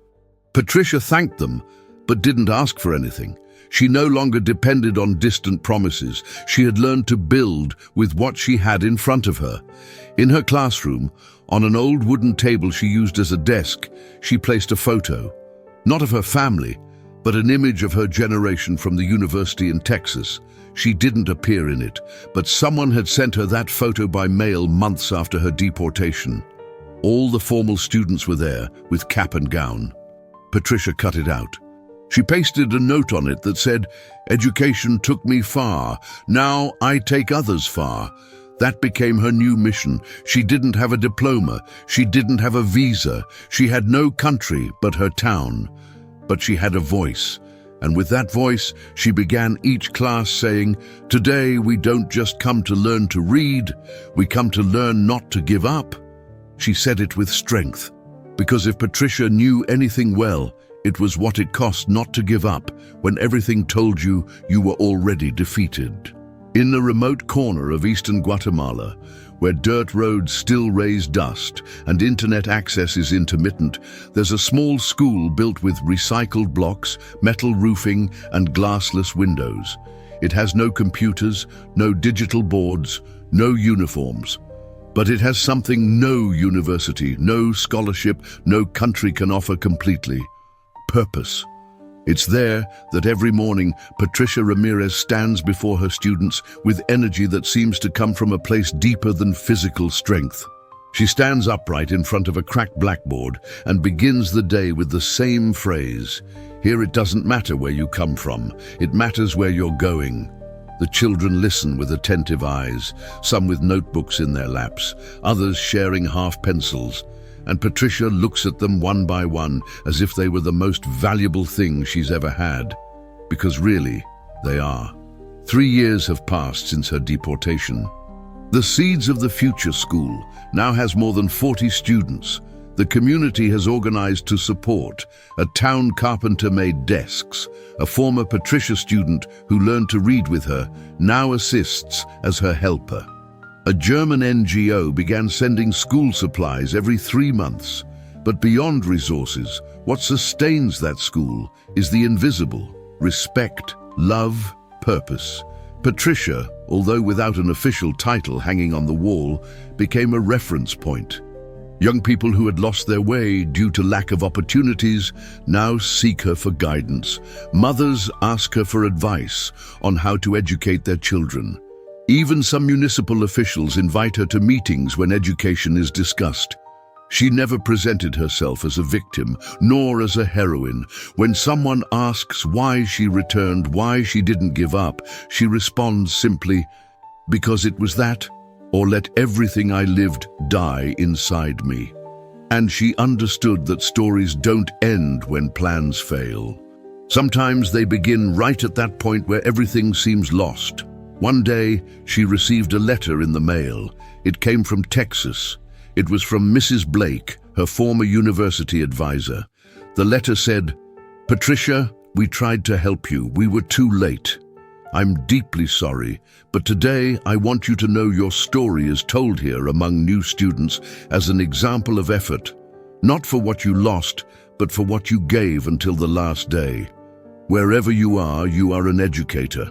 Patricia thanked them, but didn't ask for anything. She no longer depended on distant promises. She had learned to build with what she had in front of her. In her classroom, on an old wooden table she used as a desk, she placed a photo, not of her family, but an image of her generation from the university in Texas. She didn't appear in it, but someone had sent her that photo by mail months after her deportation. All the formal students were there, with cap and gown. Patricia cut it out. She pasted a note on it that said, "Education took me far. Now I take others far." That became her new mission. She didn't have a diploma. She didn't have a visa. She had no country but her town. But she had a voice. And with that voice, she began each class saying, "Today we don't just come to learn to read. We come to learn not to give up." She said it with strength. Because if Patricia knew anything well, it was what it cost not to give up when everything told you you were already defeated. In the remote corner of eastern Guatemala, where dirt roads still raise dust and internet access is intermittent, there's a small school built with recycled blocks, metal roofing, and glassless windows. It has no computers, no digital boards, no uniforms. But it has something no university, no scholarship, no country can offer completely: purpose. It's there that every morning Patricia Ramirez stands before her students with energy that seems to come from a place deeper than physical strength. She stands upright in front of a cracked blackboard and begins the day with the same phrase: "Here it doesn't matter where you come from, it matters where you're going." The children listen with attentive eyes, some with notebooks in their laps, others sharing half pencils. And Patricia looks at them one by one as if they were the most valuable thing she's ever had. Because really, they are. 3 years have passed since her deportation. The Seeds of the Future School now has more than 40 students. The community has organized to support. A town carpenter made desks. A former Patricia student who learned to read with her now assists as her helper. A German NGO began sending school supplies every 3 months. But beyond resources, what sustains that school is the invisible: respect, love, purpose. Patricia, although without an official title hanging on the wall, became a reference point. Young people who had lost their way due to lack of opportunities now seek her for guidance. Mothers ask her for advice on how to educate their children. Even some municipal officials invite her to meetings when education is discussed. She never presented herself as a victim, nor as a heroine. When someone asks why she returned, why she didn't give up, she responds simply, "Because it was that, or let everything I lived die inside me." And she understood that stories don't end when plans fail. Sometimes they begin right at that point where everything seems lost. One day, she received a letter in the mail. It came from Texas. It was from Mrs. Blake, her former university advisor. The letter said, "Patricia, we tried to help you. We were too late. I'm deeply sorry, but today I want you to know your story is told here among new students as an example of effort, not for what you lost, but for what you gave until the last day. Wherever you are an educator,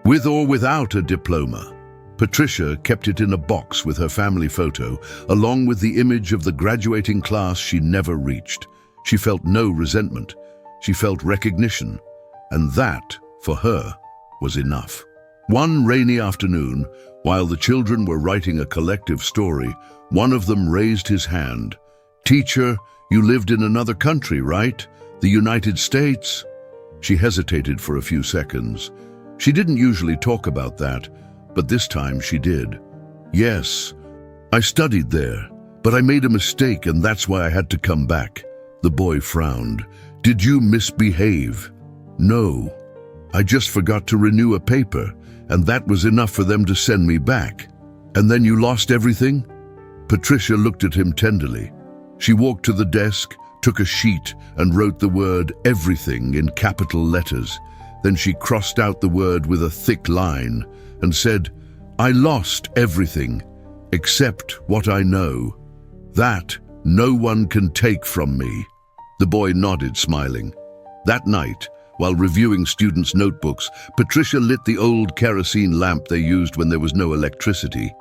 with or without a diploma." Patricia kept it in a box with her family photo, along with the image of the graduating class she never reached. She felt no resentment. She felt recognition. And that, for her, was enough. One rainy afternoon, while the children were writing a collective story, one of them raised his hand. "Teacher, you lived in another country, right? The United States?" She hesitated for a few seconds. She didn't usually talk about that, but this time she did. "Yes, I studied there, but I made a mistake and that's why I had to come back." The boy frowned. "Did you misbehave?" "No, I just forgot to renew a paper, and that was enough for them to send me back." "And then you lost everything?" Patricia looked at him tenderly. She walked to the desk, took a sheet, and wrote the word "everything" in capital letters. Then she crossed out the word with a thick line and said, "I lost everything, except what I know. That no one can take from me." The boy nodded, smiling. That night, while reviewing students' notebooks, Patricia lit the old kerosene lamp they used when there was no electricity.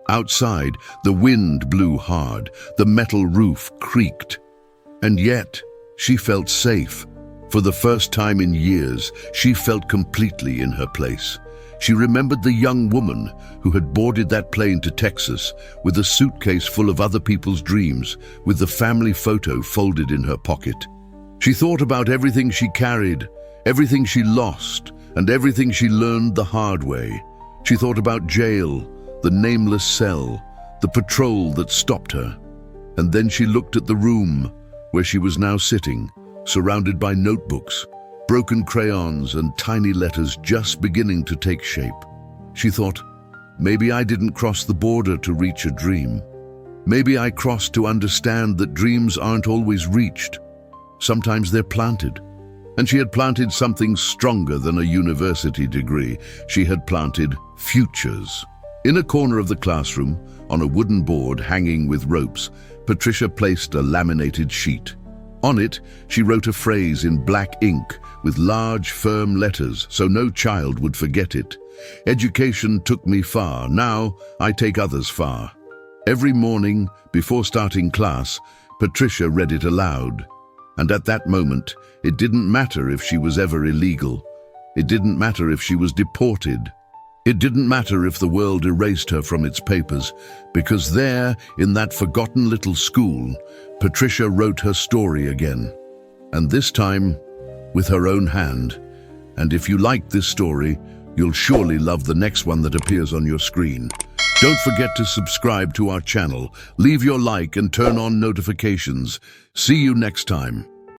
Outside, the wind blew hard, the metal roof creaked. And yet, she felt safe. For the first time in years, she felt completely in her place. She remembered the young woman who had boarded that plane to Texas with a suitcase full of other people's dreams, with the family photo folded in her pocket. She thought about everything she carried, everything she lost, and everything she learned the hard way. She thought about jail, the nameless cell, the patrol that stopped her. And then she looked at the room where she was now sitting, surrounded by notebooks, broken crayons and tiny letters just beginning to take shape. She thought, maybe I didn't cross the border to reach a dream. Maybe I crossed to understand that dreams aren't always reached. Sometimes they're planted. And she had planted something stronger than a university degree. She had planted futures. In a corner of the classroom, on a wooden board hanging with ropes, Patricia placed a laminated sheet. On it, she wrote a phrase in black ink with large, firm letters so no child would forget it. "Education took me far, now I take others far." Every morning, before starting class, Patricia read it aloud. And at that moment, it didn't matter if she was ever illegal. It didn't matter if she was deported. It didn't matter if the world erased her from its papers, because there, in that forgotten little school, Patricia wrote her story again. And this time, with her own hand. And if you like this story, you'll surely love the next one that appears on your screen. Don't forget to subscribe to our channel, leave your like and turn on notifications. See you next time.